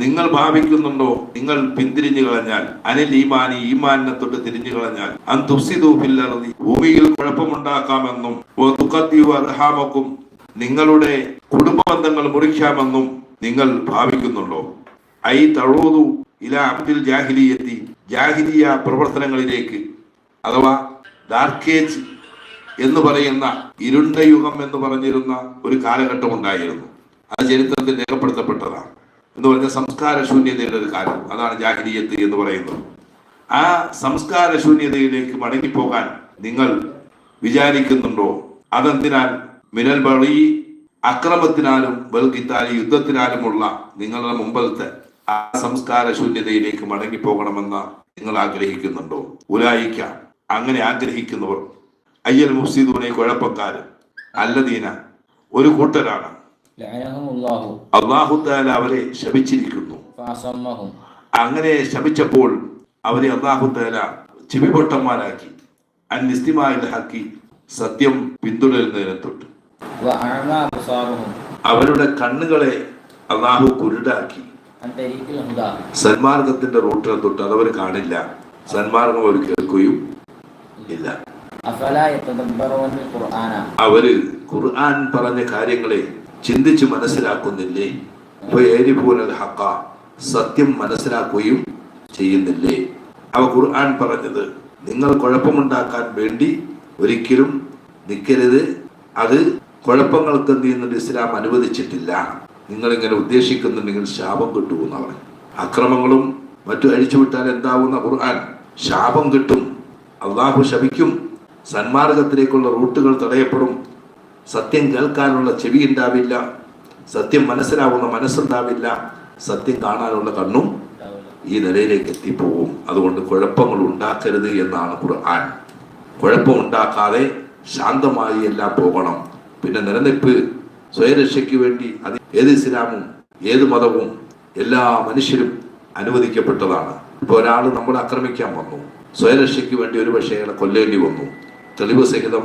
നിങ്ങൾ ഭാവിക്കുന്നുണ്ടോ, നിങ്ങൾ പിന്തിരിഞ്ഞു കളഞ്ഞാൽ, അനിൽ ഈമാനി ഈമാനിനെ തൊട്ട് തിരിഞ്ഞു കളഞ്ഞാൽ, ഭൂമിയിൽ കുഴപ്പമുണ്ടാക്കാമെന്നും അർഹാമക്കും നിങ്ങളുടെ കുടുംബ ബന്ധങ്ങൾ മുറിക്കാമെന്നും നിങ്ങൾ ഭാവിക്കുന്നുണ്ടോ? ഐ തഴൂതു ഇല അബ്ദിൽ ജാഹിലിയത്തി, ജാഹിലിയ പ്രവർത്തനങ്ങളിലേക്ക്, അഥവാ ഡാർക്കേജ് എന്ന് പറയുന്ന ഇരുണ്ട യുഗം എന്ന് പറഞ്ഞിരുന്ന ഒരു കാലഘട്ടം ഉണ്ടായിരുന്നു. അത് ചരിത്രത്തിൽ രേഖപ്പെടുത്തപ്പെട്ടതാണ്. എന്ന് പറഞ്ഞ സംസ്കാര ശൂന്യതയുടെ ഒരു കാലം, അതാണ് ജാഹിലിയത്ത് എന്ന് പറയുന്നത്. ആ സംസ്കാര ശൂന്യതയിലേക്ക് മടങ്ങിപ്പോകാൻ നിങ്ങൾ വിചാരിക്കുന്നുണ്ടോ? അതെന്തിനാൽ? മിനൽ ബളി, അക്രമത്തിനാലും ബൽഗിത്താലി, യുദ്ധത്തിനാലുമുള്ള നിങ്ങളുടെ മുമ്പത്തെ ആ സംസ്കാര ശൂന്യതയിലേക്ക് മടങ്ങിപ്പോകണമെന്ന് നിങ്ങൾ ആഗ്രഹിക്കുന്നുണ്ടോ? ഉലായിക്ക, അങ്ങനെ ആഗ്രഹിക്കുന്നവർ, അയ്യൽ മുഫ്സിദൂനെ, കുഴപ്പക്കാര്, അല്ലദീന, ഒരു കൂട്ടരാണ്, അല്ലാഹു തആല അവരെ ശപിച്ചിരിക്കുന്നു. അങ്ങനെ ശപിച്ചപ്പോൾ അവരെ അല്ലാഹു തആല ചെവിപൊട്ടന്മാരാക്കി, അന്നിസ്തിമാഇൽ ഹഖി, സത്യം പിന്തുടരുന്നതിനെ തൊട്ട്. അവരുടെ കണ്ണുകളെ അല്ലാഹു കുരുടാക്കി, സന്മാർഗത്തിന്റെ റൂട്ടിനെ തൊട്ട് അതവർ കാണില്ല, സന്മാർഗം അവർ കേൾക്കുകയും ഇല്ല. അവര് ഖുർആൻ പറഞ്ഞ കാര്യങ്ങളെ ചിന്തിച്ച് മനസ്സിലാക്കുന്നില്ലേ? സത്യം മനസ്സിലാക്കുകയും ചെയ്യുന്നില്ലേ? അവ ഖുർആൻ പറഞ്ഞത് നിങ്ങൾ കുഴപ്പമുണ്ടാക്കാൻ വേണ്ടി ഒരിക്കലും നിൽക്കരുത്, അത് കുഴപ്പങ്ങൾക്ക് എന്ത് ചെയ്യുന്നുണ്ട് ഇസ്ലാം അനുവദിച്ചിട്ടില്ല. നിങ്ങളിങ്ങനെ ഉദ്ദേശിക്കുന്നുണ്ടെങ്കിൽ ശാപം കിട്ടുമെന്ന് പറഞ്ഞു. അക്രമങ്ങളും മറ്റു അഴിച്ചുവിട്ടാൽ എന്താവുന്ന ഖുർആൻ? ശാപം കിട്ടും, അള്ളാഹു ശപിക്കും, സന്മാർഗത്തിലേക്കുള്ള റൂട്ടുകൾ തടയപ്പെടും, സത്യം കേൾക്കാനുള്ള ചെവി ഉണ്ടാവില്ല, സത്യം മനസ്സിലാവുന്ന മനസ്സുണ്ടാവില്ല, സത്യം കാണാനുള്ള കണ്ണും ഈ നിലയിലേക്ക് എത്തിപ്പോവും. അതുകൊണ്ട് കുഴപ്പങ്ങൾ ഉണ്ടാക്കരുത് എന്നാണ് ഖുർആൻ. കുഴപ്പമുണ്ടാക്കാതെ ശാന്തമായി എല്ലാം പോകണം. പിന്നെ നിലനിൽപ്പ് സ്വയരക്ഷയ്ക്ക് വേണ്ടി അത് ഏത് ഇസ്ലാമും ഏത് മതവും എല്ലാ മനുഷ്യരും അനുവദിക്കപ്പെട്ടതാണ്. ഇപ്പോൾ ഒരാൾ നമ്മളെ ആക്രമിക്കാൻ വന്നു, സ്വയരക്ഷയ്ക്ക് വേണ്ടി ഒരു പക്ഷേ അയാളെ കൊല്ലേണ്ടി വന്നു, തെളിവ് സഹിതം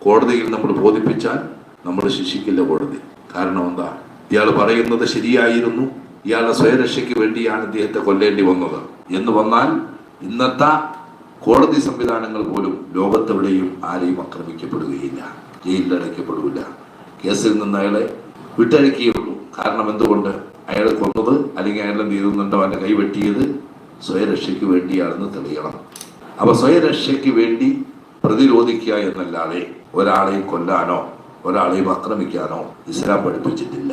കോടതിയിൽ നമ്മൾ ബോധിപ്പിച്ചാൽ നമ്മൾ ശിക്ഷിക്കില്ല കോടതി. കാരണം എന്താ? ഇയാൾ പറയുന്നത് ശരിയായിരുന്നു, ഇയാളുടെ സ്വയരക്ഷയ്ക്ക് വേണ്ടിയാണ് ഇദ്ദേഹത്തെ കൊല്ലേണ്ടി വന്നത് എന്ന് വന്നാൽ ഇന്നത്തെ കോടതി സംവിധാനങ്ങൾ പോലും ലോകത്തെവിടെയും ആരെയും ആക്രമിക്കപ്പെടുകയില്ല, ജയിലിലടയ്ക്കപ്പെടില്ല, കേസിൽ നിന്ന് അയാളെ വിട്ടയക്കുകയുള്ളൂ. കാരണം എന്തുകൊണ്ട്? അയാൾ കൊന്നത് അല്ലെങ്കിൽ അയാളെ തീരുന്നുണ്ടോ, അവൻ്റെ കൈവെട്ടിയത് സ്വയരക്ഷയ്ക്ക് വേണ്ടിയാണെന്ന് തെളിയണം. അപ്പൊ സ്വയരക്ഷയ്ക്ക് വേണ്ടി പ്രതിരോധിക്കുക എന്നല്ലാതെ ഒരാളെയും കൊല്ലാനോ ഒരാളെയും ആക്രമിക്കാനോ ഇസ്ലാം പഠിപ്പിച്ചിട്ടില്ല.